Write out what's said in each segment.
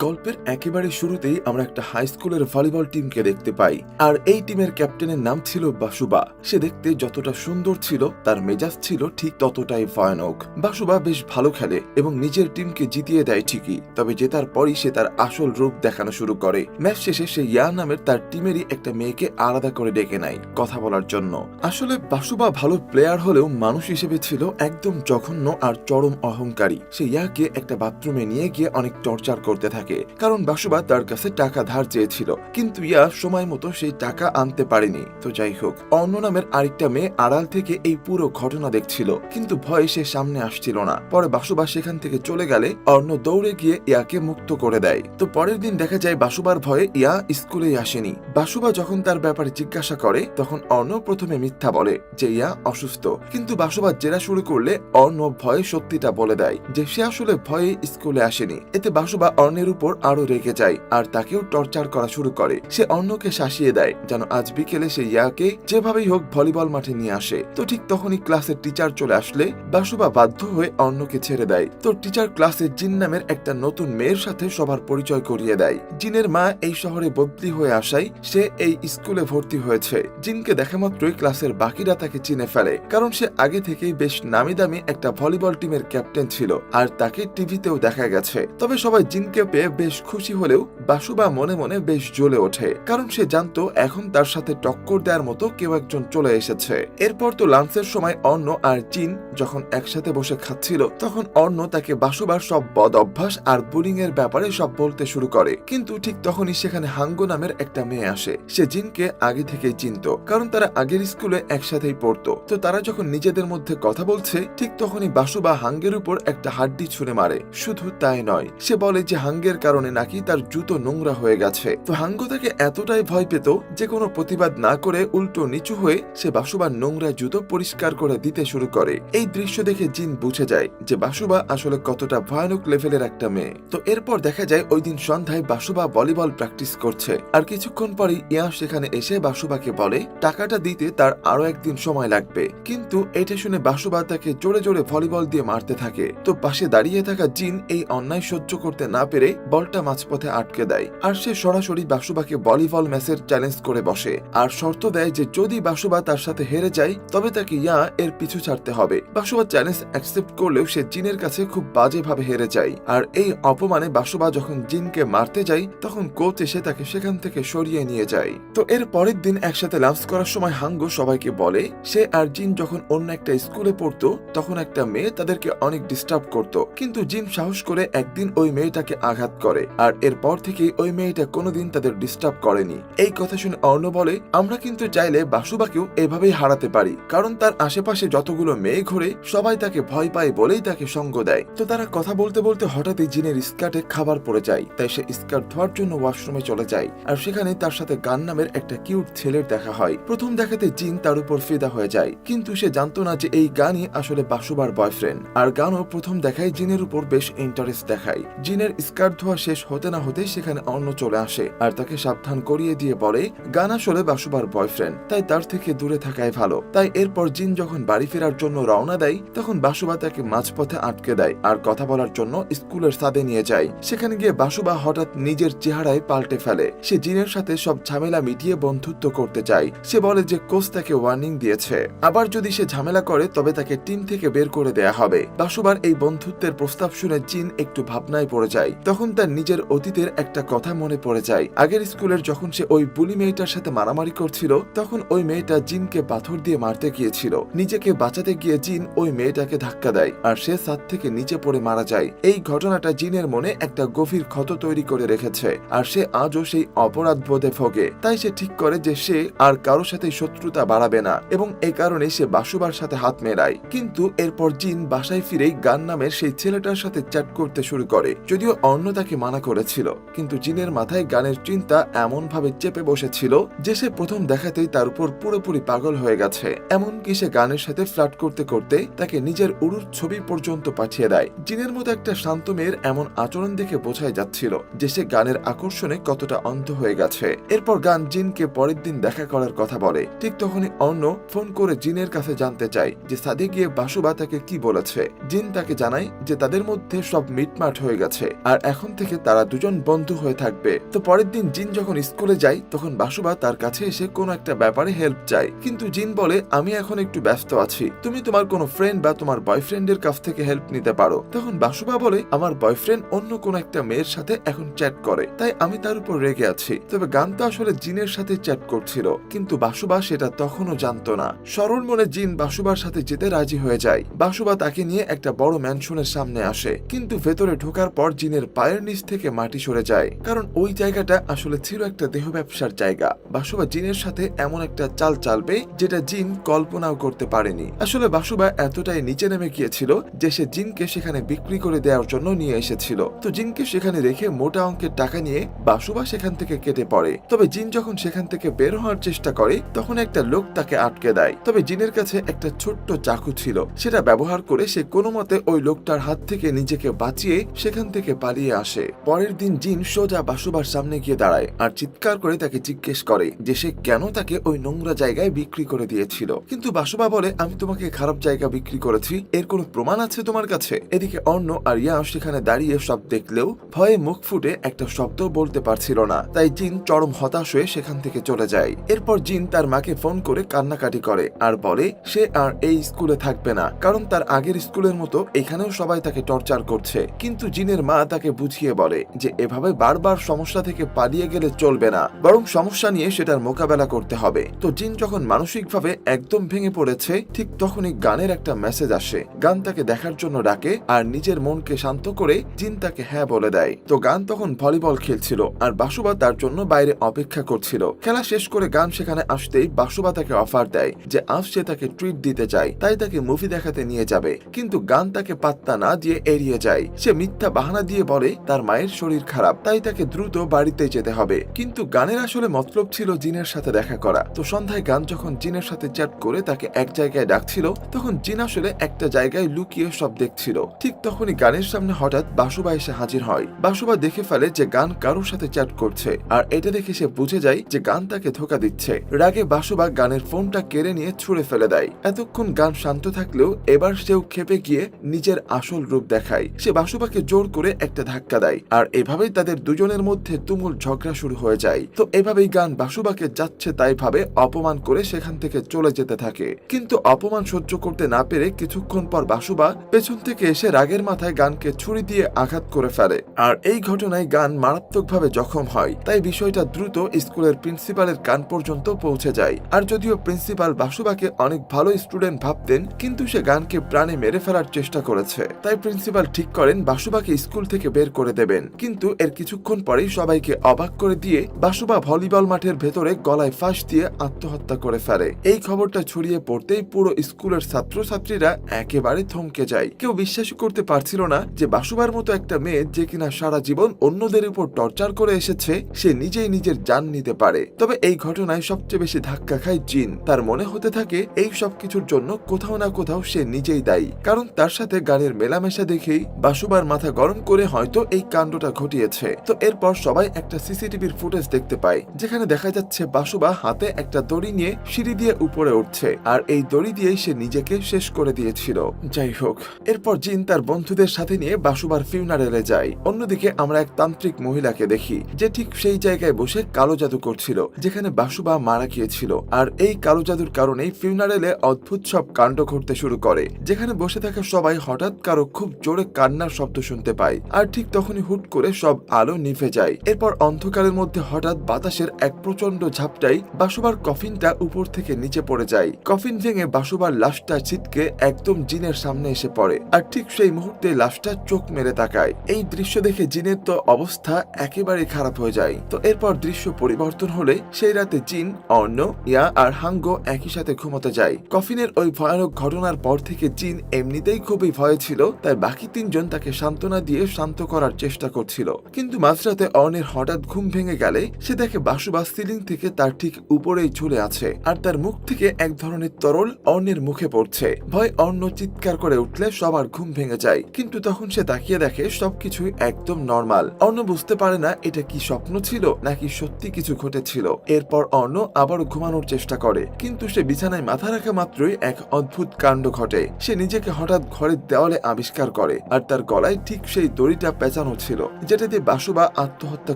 গল্পের একেবারে শুরুতেই আমরা একটা হাই স্কুলের ভলিবল টিমকে দেখতে পাই। আর এই টিমের ক্যাপ্টেনের নাম ছিল বাসুবা। সে দেখতে যতটা সুন্দর ছিল তার মেজাজ ছিল ঠিক ততটাই ভয়ানক। বাসুবা বেশ ভালো খেলে এবং নিজের টিমকে জিতিয়ে দেয় ঠিকই, তবে জেতার পরই সে তার আসল রূপ দেখানো শুরু করে। ম্যাচ শেষে সে ইয়া নামের তার টিমেরই একটা মেয়েকে আলাদা করে ডেকে নেয় কথা বলার জন্য। আসলে বাসুবা ভালো প্লেয়ার হলেও মানুষ হিসেবে ছিল একদম জঘন্য আর চরম অহংকারী। সে ইয়াকে একটা বাথরুমে নিয়ে গিয়ে অনেক টর্চার করতে থাকে, কারণ বাসুবা তার কাছে টাকা ধার চেয়েছিল, কিন্তু ইয়া সময় মতো সেই টাকা আনতে পারেনি। তো যাই হোক, অন্য নামের আরেকটা মেয়ে আড়াল থেকে এই পুরো ঘটনা দেখছিল, কিন্তু ভয়ে সে সামনে আসছিল না। পরে বাসুবা সেখান থেকে চলে গেলে অর্ণ দৌড়ে গিয়ে ইয়াকে মুক্ত করে দেয়। তো পরের দিন দেখা যায় বাসুবার ভয়ে ইয়া স্কুলে আসেনি। বাসুবা যখন তার ব্যাপারে জিজ্ঞাসা করে তখন অর্ণ প্রথমে মিথ্যা বলে যে ইয়া অসুস্থ, কিন্তু বাসুবা জেরা শুরু করলে অর্ণ ভয়ে সত্যিটা বলে দেয় যে সে আসলে ভয়ে স্কুলে আসেনি। এতে বাসুবা অর্ণের উপর আরো রেগে যায় আর তাকেও টর্চার করা শুরু করে। সে অর্ণকে শাসিয়ে দেয় যেন আজ বিকেলে সে ইয়াকে যেভাবেই হোক ভলিবল মাঠে নিয়ে আসে। তো ঠিক তখনই ক্লাসের টিচার চলে আসলে বাসুবা বাধ্য হয়ে অর্ণকে ছেড়ে দেয়। তো টিচার ক্লাসে জিন নামের একটা নতুন মেয়ের সাথে সবার পরিচয় করিয়ে দেয়। জিনের মা এই শহরে বদলি হয়ে আসায় সে এই স্কুলে ভর্তি হয়েছে। জিনকে দেখা মাত্রই ক্লাসের বাকিরা তাকে চিনে ফেলে, কারণ সে আগে থেকেই বেশ নামি দামি একটা ভলিবল টিমের ক্যাপ্টেন ছিল আর তাকে টিভিতেও দেখা গেছে। তবে সবাই জিনকে পেয়ে বেশ খুশি হলেও বাসুবা মনে মনে বেশ জ্বলে ওঠে, কারণ সে জানতো এখন তার সাথে টক্কর দেওয়ার মতো কেউ একজন চলে এসেছে। এরপর তো লাঞ্চের সময় অর্ণ আর জিন যখন একসাথে বসে খাচ্ছিল তখন অর্ণ তাকে বাসুবার সব বদ অভ্যাস আর বুলিং এর ব্যাপারে সব বলতে শুরু করে। কিন্তু ঠিক তখনই সেখানে হাঙ্গো নামের একটা মেয়ে আসে। সে জিনকে আগে থেকেই চিনতো, কারণ তারা আগের স্কুলে একসাথেই পড়তো। তো তারা যখন নিজেদের মধ্যে কথা বলছে ঠিক তখনই বাসুবা হাঙ্গের উপর একটা হাড্ডি ছুঁড়ে মারে। শুধু তাই নয়, সে বলে যে হাঙ্গের কারণে নাকি তার জুতো নোংরা হয়ে গেছে। তো হাঙ্গো তাকে এতটাই ভয় পেত যে কোনো প্রতিবাদ না করে উল্টো নিচু হয়ে সে বাসুবার নোংরা জুতো পরিষ্কার করে দিতে শুরু করে। এই দৃশ্য দেখে জিন বুঝে যায় যে বাসুবা আসলে কতটা ভয়ানক লেভেলের একটা মেয়ে। তো এরপর দেখা যায় ওই দিন সন্ধ্যায় বাসুবা ভলিবল প্র্যাকটিস করছে, আর কিছুক্ষণ পরে ইয়া সেখানে এসে বাসুবাকে বলে টাকাটা দিতে তার আরো একদিন সময় লাগবে। কিন্তু এটা শুনে বাসুবা তাকে জোরে জোরে ভলিবল দিয়ে মারতে থাকে। তো পাশে দাঁড়িয়ে থাকা জিন এই অন্যায় সহ্য করতে না পেরে বলটা মাঝপথে আটকে দেয়, আর সে সরাসরি বাসুবাকে ভলিবল ম্যাচের চ্যালেঞ্জ করে বসে আর শর্ত দেয় যে যদি বাসুবা তার সাথে হেরে যায় তবে তাকে ইয়া এর পিছু ছাড়তে হবে। বাসুবা চ্যালেঞ্জ অ্যাকসেপ্ট করলেও সে জিনের কাছে খুব বাজেভাবে হেরে যায়, আর এই অপমানে বাসুবা যখন জিনকে মারতে যায় তখন কোচ এসে তাকে সেখান থেকে সরিয়ে নিয়ে যায়। তো এর পরের দিন একসাথে লাঞ্চ করার সময় হাঙ্গো সবাইকে বলে সে আর জিন যখন অন্য একটা স্কুলে পড়তো তখন একটা মেয়ে তাদেরকে অনেক ডিস্টার্ব করত, কিন্তু জিন সাহস করে একদিন ওই মেয়েটাকে আঘাত করে, আর এরপর থেকে ওই মেয়েটা কোনোদিন তাদের ডিস্টার্ব করেনি। এই কথা শুনে অর্ণ বলে আমরা কিন্তু চাইলে বাসুবাকেও এভাবেই হারাতে পারি, কারণ তার আশেপাশে যতগুলো মেয়ে ঘোরে সবাই তাকে ভয় পায় বলেই তাকে সঙ্গ দেয়। তো তারা কথা বলতে বলতে হঠাৎই জিনের স্কার্টে খাবার পড়ে যায়, তাই সে স্কার্ট ধোয়ার জন্য ওয়াশরুমে চলে যায়, আর সেখানে তার সাথে গান নামের একটা কিউট ছেলের দেখা হয়। প্রথম দেখাতে জিন তার উপর ফিদা হয়ে যায়, কিন্তু সে জানতো না যে এই গানই আসলে বাসুবার বয়ফ্রেন্ড। আর গানও প্রথম দেখায় জিনের উপর বেশ ইন্টারেস্ট দেখায়। জিনের স্কার্ট ধোয়া শেষ হতে না হতে সেখানে অর্ণ চলে আসে আর তাকে সাবধান করিয়ে দিয়ে বলে গান আসলে বাসুবার বয়ফ্রেন্ড, তাই তার থেকে দূরে থাকাই ভালো। তাই এরপর জিন যখন বাড়ি ফেরার জন্য রওনা দেয় তখন বাসুবা তাকে মাঝপথে আটকে দেয় আর কথা বলার জন্য স্কুলের ছাদে নিয়ে যায়। সেখানে গিয়ে বাসুবা হঠাৎ নিজের চেহারায় পাল্টে ফেলে। সে জিনের সাথে সব ঝামেলা মিটিয়ে বন্ধুত্ব করতে চায়। সে বলে যে কোচ তাকে ওয়ার্নিং দিয়েছে, আবার যদি সে ঝামেলা করে তবে তাকে টিম থেকে বের করে দেয়া হবে। বাসুবার এই বন্ধুত্বের প্রস্তাব শুনে জিন একটু ভাবনায় পড়ে যায়। তখন তার নিজের অতীতের একটা কথা মনে পড়ে যায়। আগের স্কুলের যখন সে ওই বুলি মেয়েটার সাথে মারামারি করছিল তখন ওই মেয়েটা জিনকে পাথর দিয়ে মারতে গিয়েছিল। নিজেকে বাঁচাতে গিয়ে জিন ওই মেয়েটাকে ধাক্কা দেয় আর সে ছাদ থেকে নিচে পড়ে মারা যায়। এই ঘটনাটা জিনের মনে একটা গভীর ক্ষত তৈরি করে রেখেছে, আর সে আজও সেই অপরাধ বোধে ভোগে। তাই সে ঠিক করে যে সে আর কারোর সাথে শত্রুতা বাড়াবে না, এবং এই কারণে সে বাসুবার সাথে হাত মেলায়। কিন্তু এরপর জিন বাসায় ফিরেই গান নামের সেই ছেলেটার সাথে চ্যাট করতে শুরু করে। যদিও অর্ণ তাকে মানা করেছিল, কিন্তু জিনের মাথায় গানের চিন্তা এমন ভাবে চেপে বসেছিল যে সে প্রথম দেখাতেই তার উপর পুরোপুরি পাগল হয়ে গেছে। এমনকি সে গানের সাথে ফ্লার্ট করতে করতে তাকে নিজের উড়ুর ছবি পর্যন্ত পাঠিয়ে দেয়। জিনের মতো একটা শান্ত মেয়ের এমন আচরণ দেখে বোঝাই যাচ্ছিল যে সে গানের আকর্ষণে কতটা অন্ধ হয়ে গেছে। এরপর গান জিনকে পরের দিন দেখা করার কথা বলে। ঠিক তখনই অর্ণ ফোন করে জিনের কাছে জানতে চায় যে সাদে গিয়ে বাসুবা তাকে কি বলেছে। জিন তাকে জানায় যে তাদের মধ্যে সব মিটমাট হয়ে গেছে আর এখন এখন থেকে তারা দুজন বন্ধু হয়ে থাকবে। তো পরের দিন জিন যখন স্কুলে যায় তখন বাসুবা তার কাছে এসে কোনো একটা ব্যাপারে হেল্প চায়, কিন্তু জিন বলে আমি এখন একটু ব্যস্ত আছি, তুমি তোমার কোনো ফ্রেন্ড বা তোমার বয়ফ্রেন্ডের কাছ থেকে হেল্প নিতে পারো। তখন বাসুবা বলে আমার বয়ফ্রেন্ড অন্য কোনো একটা মেয়ের সাথে এখন চ্যাট করে, তাই আমি তার উপর রেগে আছি। তবে গান তো আসলে জিনের সাথে চ্যাট করছিল, কিন্তু বাসুবা সেটা তখনও জানতো না। সরল মনে জিন বাসুবার সাথে যেতে রাজি হয়ে যায়। বাসুবা তাকে নিয়ে একটা বড় ম্যানশনের সামনে আসে, কিন্তু ভেতরে ঢোকার পর জিনের পায়ের নিচ থেকে মাটি সরে যায়, কারণ ওই জায়গাটা আসলে ছিল একটা দেহ ব্যবসার জায়গা। বাসুবা জিনের সাথে এমন একটা চাল চালবে যেটা জিন কল্পনাও করতে পারেনি। আসলে বাসুবা এতটাই নিচে নেমে গিয়েছিল যে সে জিনকে সেখানে বিক্রি করে দেওয়ার জন্য নিয়ে এসেছিল। তো জিনকে সেখানে রেখে মোটা অঙ্কের টাকা নিয়ে বাসুবা সেখান থেকে কেটে পড়ে। তবে জিন যখন সেখান থেকে বের হওয়ার চেষ্টা করে তখন একটা লোক তাকে আটকে দেয়। তবে জিনের কাছে একটা ছোট্ট চাকু ছিল, সেটা ব্যবহার করে সে কোনো মতে ওই লোকটার হাত থেকে নিজেকে বাঁচিয়ে সেখান থেকে পালিয়ে আসে। পরের দিন জিন সোজা বাসুবার সামনে গিয়ে দাঁড়ায় আর চিৎকার করে তাকে জিজ্ঞেস করে যে সে কেন তাকে ওই নোংরা জায়গায় বিক্রি করে দিয়েছিল। কিন্তু বাসুবা বলে আমি তোমাকে খারাপ জায়গা বিক্রি করেছি, এর কোনো প্রমাণ আছে তোমার কাছে? এদিকে অর্ণ আর ইয়া সেখানে দাঁড়িয়ে সব দেখলেও ভয়ে মুখ ফুটে একটা শব্দ বলতে পারছিল না, তাই জিন চরম হতাশ হয়ে সেখান থেকে চলে যায়। এরপর জিন তার মাকে ফোন করে কান্নাকাটি করে আর বলে সে আর এই স্কুলে থাকবে না, কারণ তার আগের স্কুলের মতো এখানেও সবাই তাকে টর্চার করছে। কিন্তু জিনের মা তাকে বুঝিয়ে বলে যে এভাবে বারবার সমস্যা থেকে পালিয়ে গেলে চলবে না, বরং সমস্যা নিয়ে সেটার মোকাবেলা করতে হবে। তো জিন যখন মানসিকভাবে একদম ভেঙে পড়েছে ঠিক তখনই গানের একটা মেসেজ আসে। গান তাকে দেখার জন্য ডাকে আর নিজের মনকে শান্ত করে জিন তাকে হ্যাঁ বলে দেয়। তো গান তখন ভলিবল খেলছিল আর বাসুবা তার জন্য বাইরে অপেক্ষা করছিল। খেলা শেষ করে গান সেখানে আসতেই বাসুবা তাকে অফার দেয় যে আজ সে তাকে ট্রিট দিতে চায়, তাই তাকে মুভি দেখাতে নিয়ে যাবে। কিন্তু গান তাকে পাত্তা না দিয়ে এড়িয়ে যায়। সে মিথ্যা বাহানা দিয়ে বলে তার মায়ের শরীর খারাপ, তাই তাকে দ্রুত বাড়িতে যেতে হবে। কিন্তু গানের আসলে মতলব ছিল জিনের সাথে দেখা করা। তো সন্ধ্যায় গান যখন জিনের সাথে চ্যাট করে তাকে এক জায়গায় ডাকছিল তখন জিন আসলে একটা জায়গায় লুকিয়ে সব দেখছিল। ঠিক তখনই গানের সামনে হঠাৎ বাসুবা এসে হাজির হয়। বাসুবা দেখে ফেলে যে গান কারোর সাথে চ্যাট করছে, আর এটা দেখে সে বুঝে যায় যে গান তাকে ধোকা দিচ্ছে। রাগে বাসুবা গানের ফোনটা কেড়ে নিয়ে ছুঁড়ে ফেলে দেয়। এতক্ষণ গান শান্ত থাকলেও এবার সেও ক্ষেপে গিয়ে নিজের আসল রূপ দেখায়। সে বাসুবাকে জোর করে একটা ধাক্কা দেয় আর এভাবেই তাদের দুজনের মধ্যে তুমুল ঝগড়া শুরু হয়ে যায়। তো এভাবেই গান বাসুবাকে যাচ্ছে তাই ভাবে অপমান করে সেখান থেকে চলে যেতে থাকে। কিন্তু অপমান সহ্য করতে না পেরে কিছুক্ষণ পর বাসুবা পেছন থেকে এসে রাগের মাথায় গানকে ছুরি দিয়ে আঘাত করে ফেলে। আর এই ঘটনায় গান মারাত্মকভাবে জখম হয়, তাই বিষয়টা দ্রুত স্কুলের প্রিন্সিপালের কান পর্যন্ত পৌঁছে যায়। আর যদিও প্রিন্সিপাল বাসুবাকে অনেক ভালো স্টুডেন্ট ভাবতেন, কিন্তু সে গানকে প্রাণে মেরে ফেলার চেষ্টা করেছে, তাই প্রিন্সিপাল ঠিক করেন বাসুবাকে স্কুল থেকে বের করে দেবেন। কিন্তু এর কিছুক্ষণ পরেই সবাইকে অবাক করে দিয়ে বাসুবা ভলিবল মাঠের ভেতরে গলায় ফাঁস দিয়ে আত্মহত্যা করে ফেলে। এই খবরটা ছড়িয়ে পড়তেই পুরো স্কুলের ছাত্রছাত্রীরা একেবারে থমকে যায়। কেউ বিশ্বাসই করতে পারছিল না যে বাসুবার মতো একটা মেয়ে যে কিনা সারা জীবন অন্যদের উপর টর্চার করে এসেছে সে নিজেই নিজের জান নিতে পারে। তবে এই ঘটনায় সবচেয়ে বেশি ধাক্কা খায় জিন। তার মনে হতে থাকে এই সব কিছুর জন্য কোথাও না কোথাও সে নিজেই দায়ী, কারণ তার সাথে গানের মেলামেশা দেখেই বাসুবার মাথা গরম করে হয়তো এই কাণ্ডটা ঘটিয়েছে। তো এরপর সবাই একটা সিসিটিভির ফুটেজ দেখতে পায় যেখানে দেখা যাচ্ছে বাসুবা হাতে একটা দড়ি নিয়ে সিঁড়ি দিয়ে উপরে উঠছে, আর এই দড়ি দিয়েই সে নিজেকে শেষ করে দিয়েছিল। যাই হোক, এরপর জিন তার বন্ধুদের সাথে নিয়ে বাসুবার ফিউনারেলে যায়। অন্যদিকে আমরা এক তান্ত্রিক মহিলাকে দেখি যে ঠিক সেই জায়গায় বসে কালো জাদু করছিল যেখানে বাসুবা মারা গিয়েছিল। আর এই কালো জাদুর কারণেই ফিউনারেলে অদ্ভুত সব কাণ্ড ঘটতে শুরু করে, যেখানে বসে থাকা সবাই হঠাৎ কারো খুব জোরে কান্নার শব্দ শুনতে পায়। আর ঠিক তখনই হুট করে সব আলো নিভে যায়। এরপর অন্ধকারের মধ্যে হঠাৎ বাতাসের এক প্রচন্ড ঝাপটাই বাসুবার কফিনটা উপর থেকে নিচে পড়ে যায়। কফিন ভেঙে বাসুবার লাশটা ছিটকে একদম জিনের সামনে এসে পড়ে, আর ঠিক সেই মুহূর্তে লাশটা চোখ মেরে তাকায়। এই দৃশ্য দেখে জিনের তো অবস্থা একেবারে খারাপ হয়ে যায়। তো এরপর দৃশ্য পরিবর্তন হলে সেই রাতে জিন, অর্ণ, ইয়া আর হাঙ্গো একই সাথে ঘুমোতে যায়। কফিনের ওই ভয়ানক ঘটনার পর থেকে জিন এমনিতেই খুবই ভয়ে ছিল, তাই বাকি তিনজন তাকে সান্ত্বনা দিয়ে শান্ত করার চেষ্টা করছিল। কিন্তু মাঝরাতে অর্ণের হঠাৎ ঘুম ভেঙে গেলে সে দেখে বাসুবা সিলিং থেকে তার ঠিক উপরেই ঝুলে আছে, আর তার মুখ থেকে এক ধরনের তরল অর্ণের মুখে পড়ছে। ভয় অর্ণ চিৎকার করে উঠলে সবার ঘুম ভেঙে যায়, কিন্তু তখন সে তাকিয়ে দেখে সবকিছুই একদম নর্মাল। অর্ণ বুঝতে পারে না এটা কি স্বপ্ন ছিল নাকি সত্যি কিছু ঘটেছিল। এরপর অর্ণ আবারও ঘুমানোর চেষ্টা করে, কিন্তু সে বিছানায় মাথা রাখা মাত্রই এক অদ্ভুত কাণ্ড ঘটে। সে নিজেকে হঠাৎ ঘরের দেওয়ালে আবিষ্কার করে, আর তার গলায় ঠিক সেই দড়িটা পেঁচানো ছিল, যেটা দিয়ে বাসুবা আত্মহত্যা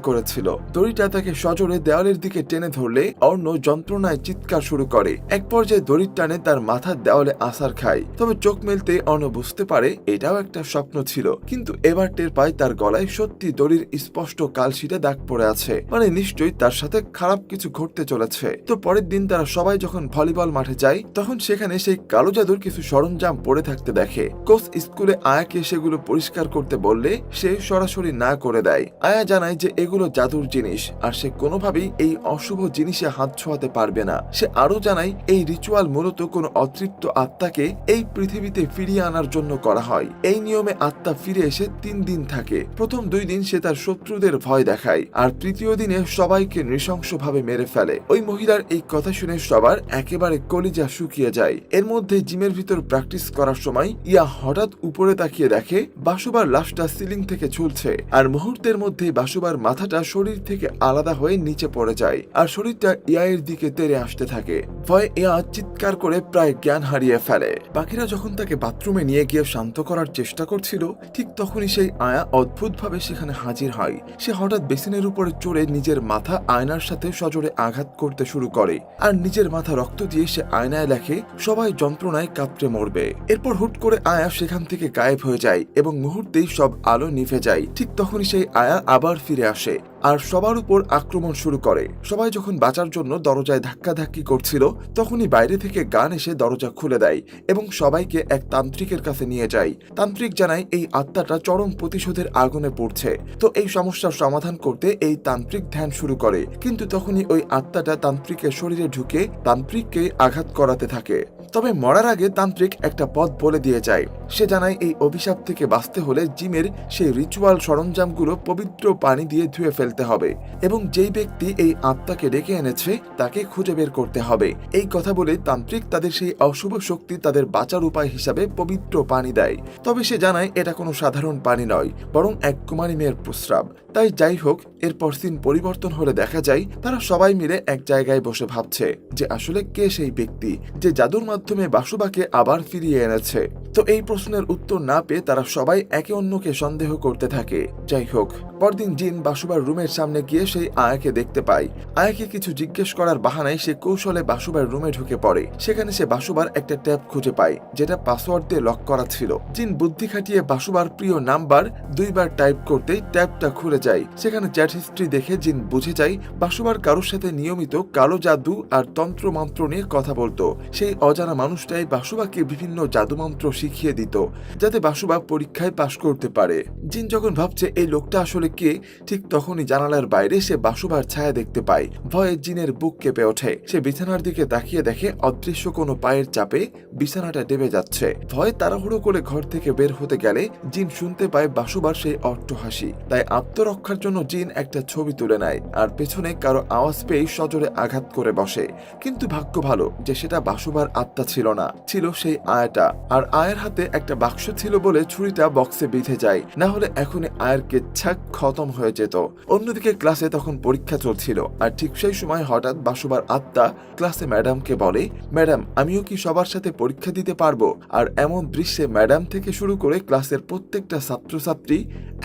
করেছিল। দড়িটা তাকে সজোরে দেওয়ালের দিকে টেনে ধরলে অর্ণ যন্ত্রণায় চিৎকার শুরু করে। এক পর্যায়ে দড়ির টানে তার মাথার দেওয়ালে আছাড় খায়। তবে চোখ মেলতে অর্ণ বুঝতে পারে এটাও একটা স্বপ্ন ছিল, কিন্তু এবার টের পায় তার গলায় সত্যি দড়ির স্পষ্ট কালশিটে দাগ পড়ে আছে, মানে নিশ্চয়ই তার সাথে খারাপ কিছু ঘটতে চলেছে। তো পরের দিন তারা সবাই যখন ভলিবল মাঠে যায়, তখন সেখানে সেই কালো জাদুর কিছু সরঞ্জাম পড়ে থাকতে দেখে। কোচ স্কুলে আয়াকে সেগুলো পরিষ্কার করতে বললে সে সরাসরি না করে দেয়। আয়া জানায় যে এগুলো জাদুর জিনিস, আর সে কোনোভাবেই এই অশুভ জিনিসে হাত ছোঁয়াতে পারবে না। সে আরো জানায় এই রিচুয়াল মূলত কোনো অতৃপ্ত আত্মাকে এই পৃথিবীতে ফিরিয়ে আনার জন্য করা হয়। এই নিয়মে আত্মা ফিরে এসে 3 দিন থাকে। প্রথম 2 দিন সে তার শত্রুদের ভয় দেখায়, আর তৃতীয় দিনে সবাইকে নৃশংসভাবে মেরে ফেলে। ওই মহিলার এই কথা শুনে সবার একেবারে কলিজা শুকিয়ে যায়। এর মধ্যে জিমের ভিতর প্র্যাকটিস করার সময় ইয়া হঠাৎ উপরে তাকিয়ে দেখে বাসুবার লাশটা সিলিং থেকে ঝুলছে, আর মুহূর্তের মধ্যে বাসুবার মাথাটা শরীর থেকে আলাদা হয়ে নিচে পড়ে যায়, আর শরীরটা ইয়ার দিকে তেড়ে আসতে থাকে। ভয়ে ইয়া চিৎকার করে প্রায় জ্ঞান হারিয়ে ফেলে। বাকিরা যখন তাকে বাথরুমে নিয়ে গিয়ে শান্ত করার চেষ্টা করছিল, ঠিক তখনই সেই আয়া অদ্ভুতভাবে সেখানে হাজির হয়। সে হঠাৎ বেসিনের উপরে চড়ে নিজের মাথা আয়নার সাথে সজোরে আঘাত করতে শুরু করে, আর নিজের মাথা রক্ত দিয়ে সে আয়নায় লেখে সবাই যন্ত্রণায় কাঁপতে মরবে। এরপর হুট করে আয়া সেখান থেকে গায়েব হয়ে যায় এবং মুহূর্তেই সব আলো নিভে যায়। ঠিক তখনই সেই আয়া আবার ফিরে আসে আর সবার উপর আক্রমণ শুরু করে। সবাই যখন বাঁচার জন্য দরজায় ধাক্কাধাক্কি করছিল, তখনই বাইরে থেকে গান এসে দরজা খুলে দেয় এবং সবাইকে এক তান্ত্রিকের কাছে নিয়ে যায়। তান্ত্রিক জানায় এই আত্মাটা চরম প্রতিশোধের আগুনে পড়ছে। তো এই সমস্যার সমাধান করতে এই তান্ত্রিক ধ্যান শুরু করে, কিন্তু তখনই ওই আত্মাটা তান্ত্রিকের শরীরে ঢুকে তান্ত্রিককে আঘাত করাতে থাকে। তবে মরার আগে তান্ত্রিক একটা পথ বলে দিয়ে যায়। সে জানায় এই অভিশাপ থেকে বাঁচতে হলে জিমের সেই রিচুয়াল সরঞ্জামগুলো পবিত্র পানি দিয়ে ধুয়ে ফেলতে হবে এবং যেই ব্যক্তি এই আত্মাকে ডেকে এনেছে তাকে খুঁজে বের করতে হবে। এই কথা বলে তান্ত্রিক তাদের সেই অশুভ শক্তি তাদের বাঁচার উপায় হিসাবে পবিত্র পানি দেয়। তবে সে জানায় এটা কোনো সাধারণ পানি নয়, বরং এক কুমারী মেয়ের প্রস্রাব। তাই যাই হোক, এরপর সিন পরিবর্তন হলে দেখা যায় তারা সবাই মিলে এক জায়গায় বসে ভাবছে যে আসলে কে সেই ব্যক্তি যে জাদুর মাধ্যমে বাসুবাকে আবার ফিরিয়ে এনেছে। তো এই প্রশ্নের উত্তর না পেয়ে তারা সবাই একে অন্যকে সন্দেহ করতে থাকে। যাই হোক, পরদিন জিন বাসুবার রুমের সামনে গিয়ে সেই আয়াকে দেখতে পায়। আয়াকে কিছু জিজ্ঞেস করার বাহানায় সে কৌশলে বাসুবার রুমে ঢুকে পড়ে। সেখানে সে বাসুবার একটা ট্যাব খুঁজে পায়, যেটা পাসওয়ার্ড দিয়ে লক করা ছিল। জিন বুদ্ধি খাটিয়ে বাসুবার প্রিয় নাম্বার 2 বার টাইপ করতেই ট্যাবটা খুলে যায়। সেখানে চ্যাট হিস্ট্রি দেখে জিন বুঝে যায় বাসুবার কারোর সাথে নিয়মিত কালো জাদু আর তন্ত্র মন্ত্র নিয়ে কথা বলতো। সেই অজানা মানুষটাই বাসুবাকে বিভিন্ন জাদুমন্ত্র শিখিয়ে দিত, যাতে বাসুবা পরীক্ষায় পাশ করতে পারে। জিন যখন ভাবছে এই লোকটা আসলে কে, ঠিক তখনই জানালার বাইরে সে বাসুবার ছায়া দেখতে পায়। ভয়ে জিনের বুক কেঁপে ওঠে। সে বিছানার দিকে তাকিয়ে দেখে অদৃশ্য কোনো পায়ের চাপে বিছানাটা ডেবে যাচ্ছে। ভয়ে তাড়াহুড়ো করে ঘর থেকে বের হতে গেলে জিন শুনতে পায় বাসুবার সেই অট্টহাসি। তাই আত্মরক্ষার জন্য জিন একটা ছবি তুলে নেয় আর পেছনে কারো আওয়াজ পেয়ে সজোরে আঘাত করে বসে। কিন্তু ভাগ্য ভালো যে সেটা বাসুবার আত্মা ছিল না, ছিল সেই আয়াটা। আর আয়ের হাতে একটা বাক্স ছিল বলে ছুরিটা বক্সে বিঁধে যায়, না হলে এখনই আয়ের কেচ্ছা খতম হয়ে যেত। অন্যদিকে ক্লাসে তখন পরীক্ষা চলছিল, আর ঠিক সেই সময় হঠাৎ বাসুবার আত্মা ক্লাসে ম্যাডামকে বলে, ম্যাডাম আমিও কি সবার সাথে পরীক্ষা দিতে পারবো? আর এমন দৃশ্যে ম্যাডাম থেকে শুরু করে ক্লাসের প্রত্যেকটা ছাত্রছাত্রী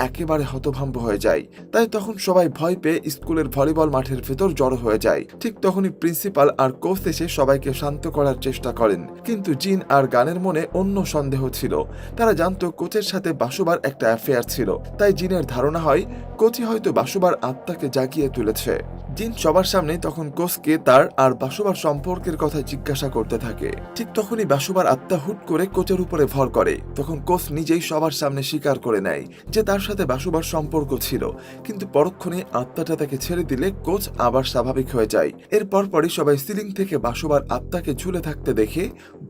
একেবারে হতভম্ব হয়ে যায়। তাই তখন সবাই ভয় পেয়ে স্কুলের ভলিবল মাঠের ভেতর জড়ো হয়ে যায়। ঠিক তখনই প্রিন্সিপাল আর কোচ এসে সবাইকে শান্ত করার চেষ্টা করেন, কিন্তু জিন আর গানের মনে অন্য সন্দেহ ছিল। তারা জানতো কোচের সাথে বাসুবার একটা অ্যাফেয়ার ছিল, তাই জিনের ধারণা হয় কোচই হয়তো বাসুবার আত্মাকে জাগিয়ে তুলেছে। জিন সবার সামনে তখন কোচকে তার আর বাসুবার সম্পর্কের কথা জিজ্ঞাসা করতে থাকে। ঠিক তখনই বাসুবার আত্মা হুট করে কোচের উপরে ভর করে। তখন কোচ নিজেই সবার সামনে স্বীকার করে নেয় যে তার সাথে বাসুবার সম্পর্ক ছিল, কিন্তু পরক্ষণে আত্মাটা তাকে ছেড়ে দিলে কোচ আবার স্বাভাবিক হয়ে যায়। এর পরপরই সবাই সিলিং থেকে বাসুবার আত্মাকে ঝুলে থাকতে দেখে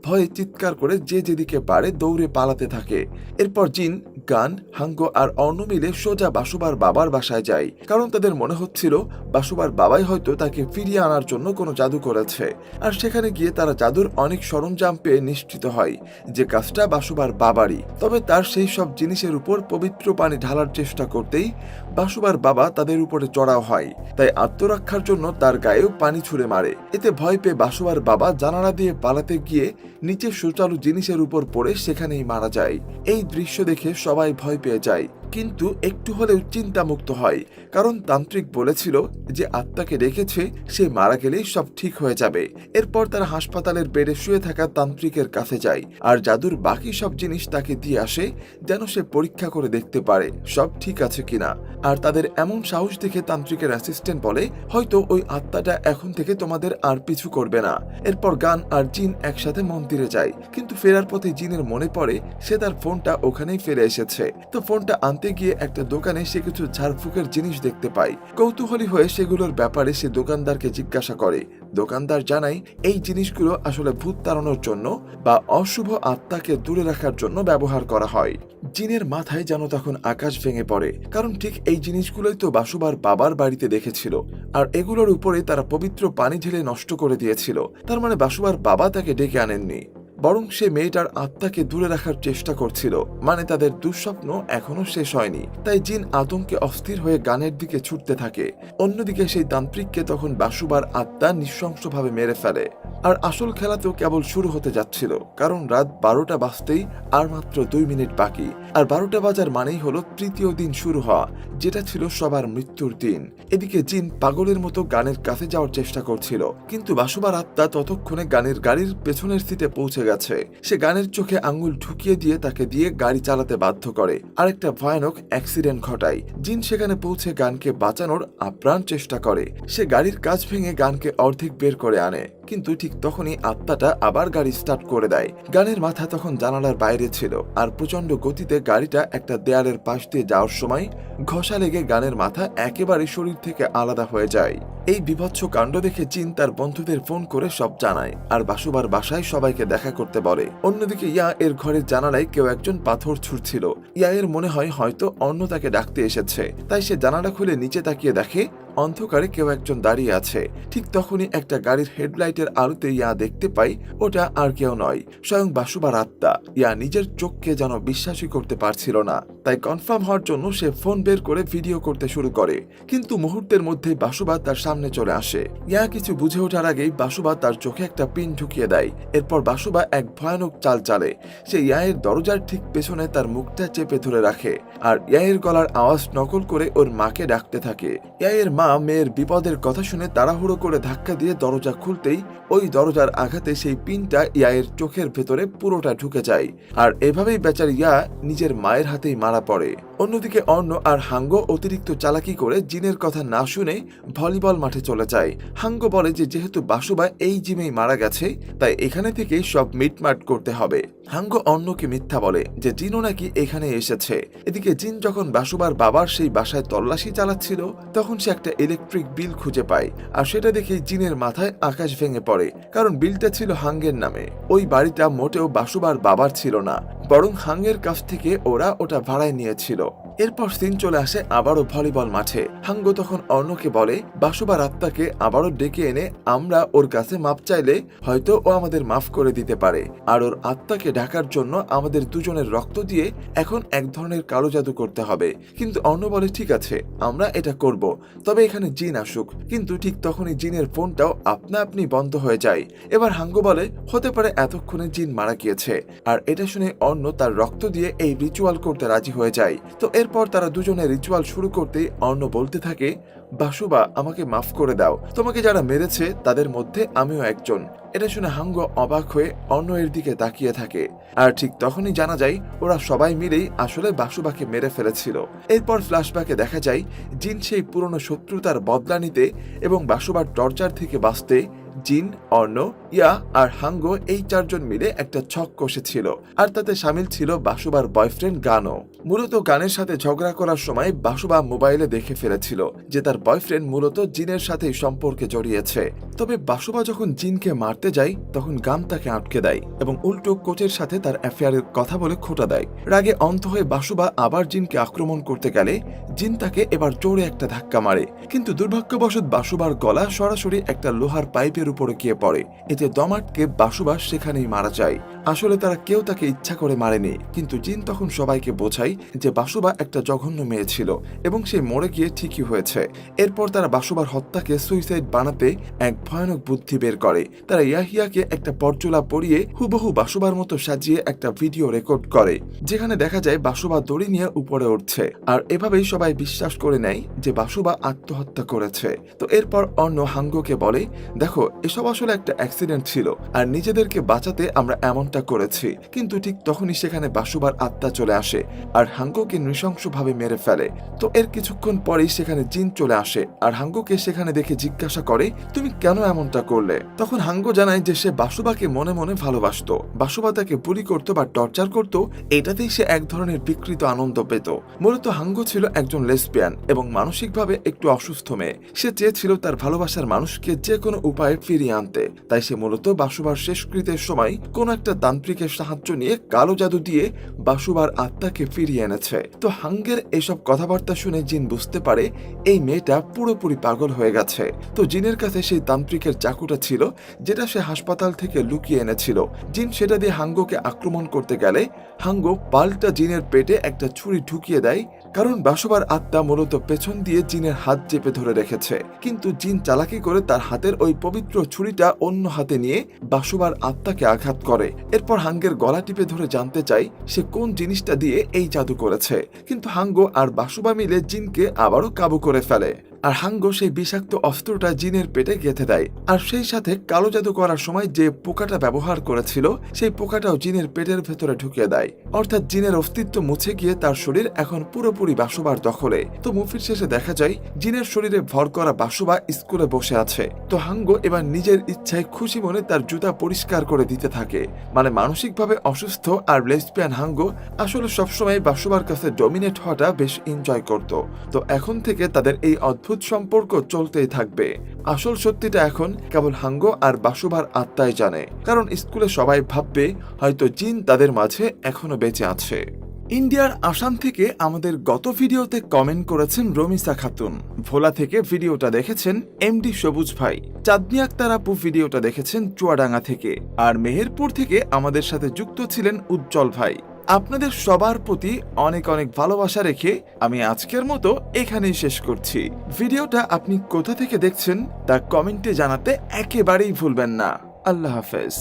ভয়ে চিৎকার করে যে যেদিকে পারে দৌড়ে পালাতে থাকে। এরপর জিন, গান, হাঙ্গো আর অর্ণ মিলে সোজা বাসুবার বাবার বাসায় যায়, কারণ তাদের মনে হচ্ছিল বাসুবার বাবাই হয়তো তাকে ফিরিয়ে আনার জন্য কোনো জাদু করেছে। আর সেখানে গিয়ে তারা জাদুর অনেক সরঞ্জাম পেয়ে নিশ্চিত হয় যে কাজটা বাসুবার বাবারই। তবে তার সেই সব জিনিসের উপর পবিত্র পানি ঢালার চেষ্টা করতেই বাসুবার বাবা তাদের উপরে চড়াও হয়। তাই আত্মরক্ষার জন্য তার গায়েও পানি ছুঁড়ে মারে। এতে ভয় পেয়ে বাসুবার বাবা জানালা দিয়ে পালাতে গিয়ে নিচে সুচালু জিনিসের উপর পড়ে সেখানেই মারা যায়। এই দৃশ্য দেখে সবাই ভয় পেয়ে যায়। কিন্তু একটু হলেও চিন্তামুক্ত হয়, কারণ তান্ত্রিক বলেছিল যে আত্মাকে রেখেছে সে মারা গেলেই সব ঠিক হয়ে যাবে। এরপর তারা হাসপাতালের বেডে শুয়ে থাকা তান্ত্রিকের কাছে যায় আর জাদুর বাকি সব জিনিস তাকে দিয়ে আসে, যেন সে পরীক্ষা করে দেখতে পারে সব ঠিক আছে কিনা। আর তাদের এমন সাহস দেখে তান্ত্রিকের অ্যাসিস্ট্যান্ট বলে, হয়তো ওই আত্মাটা এখন থেকে তোমাদের আর পিছু করবে না। এরপর গান আর জিন একসাথে মন্দিরে যায়, কিন্তু ফেরার পথে জিনের মনে পড়ে সে তার ফোনটা ওখানেই ফেলে এসেছে। তো ফোনটা আনতে গিয়ে একটা দোকানে সে কিছু ঝাড়ফুঁকের জিনিস দেখতে পায়। কৌতূহলী হয়ে সেগুলোর ব্যাপারে সে দোকানদারকে জিজ্ঞাসা করে। দোকানদার জানায় এই জিনিসগুলো আসলে ভূত তাড়ানোর জন্য বা অশুভ আত্মাকে দূরে রাখার জন্য ব্যবহার করা হয়। জিনের মাথায় যেন তখন আকাশ ভেঙে পড়ে, কারণ ঠিক এই জিনিসগুলোই তো বাসুবার বাবার বাড়িতে দেখেছিল, আর এগুলোর উপরে তারা পবিত্র পানি ঢেলে নষ্ট করে দিয়েছিল। তার মানে বাসুবার বাবা তাকে ডেকে আনেননি, বরং সে মেয়েটার আত্মাকে দূরে রাখার চেষ্টা করছিল। মানে তাদের দুঃস্বপ্ন এখনো শেষ হয়নি। তাই জিন আতঙ্কে অস্থির হয়ে গানের দিকে ছুটতে থাকে। অন্যদিকে সেই তান্ত্রিককে তখন বাসুবার আত্মা নৃশংসভাবে মেরে ফেলে। আর আসল খেলা তো কেবল শুরু হতে যাচ্ছিল, কারণ রাত 12টা বাজতেই আর মাত্র 2 মিনিট বাকি। আর 12টা বাজার মানেই হলো তৃতীয় দিন শুরু হওয়া, যেটা ছিল সবার মৃত্যুর দিন। এদিকে জিন পাগলের মতো গানের কাছে যাওয়ার চেষ্টা করছিল, কিন্তু বাসুবার আত্মা ততক্ষণে গানের গাড়ির পেছনের সিটে পৌঁছে গেছে। সে গানের চোখে আঙ্গুল ঢুকিয়ে দিয়ে তাকে দিয়ে গাড়ি চালাতে বাধ্য করে আর একটা ভয়ানক অ্যাক্সিডেন্ট ঘটায়। জিন সেখানে পৌঁছে গানকে বাঁচানোর আপ্রাণ চেষ্টা করে। সে গাড়ির কাঁচ ভেঙে গানকে অর্ধেক বের করে আনে, কিন্তু ঠিক তখনই আত্মাটা আবার গাড়ি স্টার্ট করে দেয়। গানের মাথা তখন জানালার বাইরে ছিল, আর প্রচন্ড গতিতে গাড়িটা একটা দেয়ালের পাশ দিয়ে যাওয়ার সময় ঘষা লেগে গানের মাথা একেবারে শরীর থেকে আলাদা হয়ে যায়। এই বিভৎস কাণ্ড দেখে জিন তার বন্ধুদের ফোন করে সব জানায় আর বাসুবার বাসায় সবাইকে দেখা করতে বলে। অন্যদিকে ইয়া এর ঘরের জানালায় কেউ একজন পাথর ছুঁড়ছিল। ইয়া এর মনে হয় হয়তো অন্য তাকে ডাকতে এসেছে, তাই সে জানালা খুলে নিচে তাকিয়ে দেখে অন্ধকারে কেউ একজন দাঁড়িয়ে আছে। ঠিক তখনই একটা গাড়ির হেডলাইটের আলোতে ইয়া দেখতে পাই ওটা আর কেউ নয়, স্বয়ং বাসুবার আত্মা। ইয়া নিজের চোখকে যেন বিশ্বাসই করতে পারছিল না, তাই কনফার্ম হওয়ার জন্য সে ফোন বের করে ভিডিও করতে শুরু করে। কিন্তু মুহূর্তের মধ্যে বাসুবা তার সামনে চলে আসে। ইয়া কিছু বুঝে ওঠার আগেই বাসুবা তার চোখে একটা পিন ঢুকিয়ে দেয়। এরপর বাসুবা এক ভয়ানক চাল চালে। সে ইয়ায়ের দরজার ঠিক পেছনে তার মুখটা চেপে ধরে রাখে আর ইয়ায়ের গলার আওয়াজ নকল করে ওর মাকে ডাকতে থাকে। ইয়ায়ের মা মেয়ের বিপদের কথা শুনে তাড়াহুড়ো করে ধাক্কা দিয়ে দরজা খুলতেই ওই দরজার আঘাতে সেই পিনটা ইয়ায়ের চোখের ভেতরে পুরোটা ঢুকে যায়। আর এভাবেই বেচারি ইয়া নিজের মায়ের হাতেই মারা পড়ে। অন্যদিকে অর্ণ আর হাঙ্গো অতিরিক্ত চালাকি করে জিনের কথা না শুনে ভলিবল মাঠে চলে যায়। হাঙ্গো বলে যে যেহেতু বাসুবা এই জিমেই মারা গেছে, তাই এখানে থেকে সব মিটমাট করতে হবে। হাঙ্গো অর্ণকে মিথ্যা বলে যে জিনও নাকি এখানে এসেছে। এদিকে জিন যখন বাসুবার বাবার সেই বাসায় তল্লাশি চালাচ্ছিল, তখন সে একটা ইলেকট্রিক বিল খুঁজে পায়। আর সেটা দেখে জিনের মাথায় আকাশ ভেঙে পড়ে, কারণ বিলটা ছিল হাঙ্গের নামে। ওই বাড়িটা মোটেও বাসুবার বাবার ছিল না, বরং হাঙ্গের কাছ থেকে ওরা ওটা ভাড়ায় নিয়েছিল। এরপর সিন চলে আসে আবারও ভলিবল মাঠে। হাঙ্গো তখন অর্ণকে বলে বাসুবার আত্মাকে আবারও ডেকে এনে আমরা ওর কাছে মাপ চাইলে হয়তো ও আমাদের মাফ করে দিতে পারে। আর ওর আত্মাকে ঢাকার জন্য আমাদের দুজনের রক্ত দিয়ে এখন এক ধরনের কালো জাদু করতে হবে। কিন্তু অর্ণ বলে ঠিক আছে, আমরা এটা করব, তবে এখানে জিন আসুক। কিন্তু ঠিক তখনই জিনের ফোনটাও আপনা আপনি বন্ধ হয়ে যায়। এবার হাঙ্গো বলে হতে পারে এতক্ষণে জিন মারা গিয়েছে। আর এটা শুনে অর্ণ তার রক্ত দিয়ে এই রিচুয়াল করতে রাজি হয়ে যায়। তো এরপর তারা দুজনে রিচুয়াল শুরু করতেই অর্ণ বলতে থাকে বাসুবা আমাকে মাফ করে দাও, তোমাকে যারা মেরেছে তাদের মধ্যে আমিও একজন। এটা শুনে হাঙ্গো অবাক হয়ে অর্ণ এর দিকে তাকিয়ে থাকে। আর ঠিক তখনই জানা যায় ওরা সবাই মিলেই আসলে বাসুবাকে মেরে ফেলেছিল। এরপর ফ্ল্যাশব্যাকে দেখা যায় জিন সেই পুরনো শত্রুতার বদলা নিতে এবং বাসুবার টর্চার থেকে বাঁচতে জিন, অর্ণ, ইয়া আর হাঙ্গো এই চারজন মিলে একটা ছক কষেছিল। আর তাতে সামিল ছিল বাসুবার বয়ফ্রেন্ড গানও। মূলত গানের সাথে ঝগড়া করার সময় বাসুবা মোবাইলে দেখে ফেলেছিল যে তার বয়ফ্রেন্ড মূলত জিনের সাথেই সম্পর্কে জড়িয়েছে। তবে বাসুবা যখন জিনকে মারতে যায় তখন গান তাকে আটকে দেয় এবং উল্টো কোচের সাথে তার অ্যাফেয়ারের কথা বলে খোঁটা দেয়। রাগে অন্ধ হয়ে বাসুবা আবার জিনকে আক্রমণ করতে গেলে জিন তাকে এবার জোরে একটা ধাক্কা মারে। কিন্তু দুর্ভাগ্যবশত বাসুবার গলা সরাসরি একটা লোহার পাইপের উপরে গিয়ে পড়ে। এতে দম আটকে বাসুবা সেখানেই মারা যায়। আসলে তারা কেউ তাকে ইচ্ছা করে মারেনি, কিন্তু জিন তখন সবাইকে বোঝায় যে বাসুবা একটা জঘন্য মেয়ে ছিল এবং সে মরে গিয়ে ঠিকই হয়েছে। এরপর তারা বাসুবার হত্যাকে সুইসাইড বানাতে এক ভয়ানক বুদ্ধি বের করে। তারা ইয়াহিয়াকে একটা পরচুলা পরিয়ে হুবহু বাসুবার মতো সাজিয়ে একটা ভিডিও রেকর্ড করে, যেখানে দেখা যায় বাসুবা দড়ি নিয়ে উপরে উঠছে। আর এভাবেই সবাই বিশ্বাস করে নেয় যে বাসুবা আত্মহত্যা করেছে। তো এরপর অন্য হাঙ্গোকে বলে, দেখো এসব আসলে একটা অ্যাক্সিডেন্ট ছিল আর নিজেদেরকে বাঁচাতে আমরা এমনটা করেছি। কিন্তু ঠিক তখনই সেখানে বাসুবার আত্মা চলে আসে আর হাঙ্গোকে নৃশংসভাবে মেরে ফেলে। তো এর কিছুক্ষণ পরেই সেখানে জিন চলে আসে আর হাঙ্গোকে সেখানে দেখে জিজ্ঞাসা করে, তুমি কেন এমনটা করলে? তখন হাঙ্গো জানায় যে সে বাসুবাকে মনে মনে ভালোবাসতো। বাসুবা তাকে বুলি করত বা টর্চার করত, এটাতেই সে এক ধরনের বিকৃত আনন্দ পেত। মূলত হাঙ্গো ছিল একজন লেসবিয়ান এবং মানসিকভাবে একটু অসুস্থ মেয়ে। সে চেয়েছিল তার ভালোবাসার মানুষকে যে কোনো উপায়ে ফিরিয়ে আনতে। তাই সে মূলত বাসুবার শেষকৃত্যের সময় কোন একটা তান্ত্রিকের সাহায্য নিয়ে কালো জাদু দিয়ে বাসুবার আত্মাকে ফিরিয়ে এনেছে। তো হাঙ্গের এসব কথাবার্তা শুনে জিন বুঝতে পারে এই মেয়েটা পুরোপুরি পাগল হয়ে গেছে। তো জিনের কাছে সেই তান্ত্রিকের চাকুটা ছিল যেটা সে হাসপাতাল থেকে লুকিয়ে এনেছিল। জিন সেটা দিয়ে হাঙ্গোকে আক্রমণ করতে গেলে হাঙ্গো পাল্টা জিনের পেটে একটা ছুরি ঢুকিয়ে দেয়, কারণ বাসুবার আত্মা মূলত পেছন দিয়ে জিনের হাত চেপে ধরে রেখেছে। কিন্তু জিন চালাকি করে তার হাতের ওই পবিত্র ছুরিটা অন্য হাতে নিয়ে বাসুবার আত্মাকে আঘাত করে। এরপর হাঙ্গের গলা টিপে ধরে জানতে চাই সে কোন জিনিসটা দিয়ে এই জাদু করেছে। কিন্তু হাঙ্গো আর বাসুবা মিলে জিনকে আবারও কাবু করে ফেলে আর হাঙ্গো সেই বিষাক্ত অস্ত্রটা জিনের পেটে গেঁথে দেয়। আর সেই সাথে কালো জাদু করার সময় যে পোকাটা ব্যবহার করেছিল সেই পোকাটাও জিনের পেটের ভেতরে ঢুকিয়ে দেয়। অর্থাৎ জিনের অস্তিত্ব মুছে গিয়ে তার শরীর এখন পুরোপুরি বাসুবার দখলে। তো মুভির শেষে দেখা যায় জিনের শরীরে ভর করা বাসুবা স্কুলে বসে আছে। তো হাঙ্গো এবার নিজের ইচ্ছায় খুশি মনে তার জুতা পরিষ্কার করে দিতে থাকে। মানে মানসিকভাবে অসুস্থ আর লেসবিয়ান হাঙ্গো আসলে সবসময় বাসুবার কাছে ডমিনেট হওয়াটা বেশ এনজয় করত। তো এখন থেকে তাদের এই অদ্ভুত সম্পর্ক চলতেই থাকবে। আসল সত্যিটা এখন কেবল হাঙ্গো আর বাসুবার আত্মাই জানে, কারণ স্কুলে সবাই ভাববে হয়তো জিন তাদের মাঝে এখনো বেঁচে আছে। ইন্ডিয়ার আসাম থেকে আমাদের গত ভিডিওতে কমেন্ট করেছেন রমিসা খাতুন। ভোলা থেকে ভিডিওটা দেখেছেন এমডি সবুজ ভাই। চাঁদনি আক্তার আপু ভিডিওটা দেখেছেন চুয়াডাঙ্গা থেকে। আর মেহেরপুর থেকে আমাদের সাথে যুক্ত ছিলেন উজ্জ্বল ভাই। আপনাদের সবার প্রতি অনেক অনেক ভালোবাসা রেখে আমি আজকের মতো এখানেই শেষ করছি। ভিডিওটা আপনি কোথা থেকে দেখছেন তা কমেন্টে জানাতে একেবারেই ভুলবেন না। আল্লাহ হাফেজ।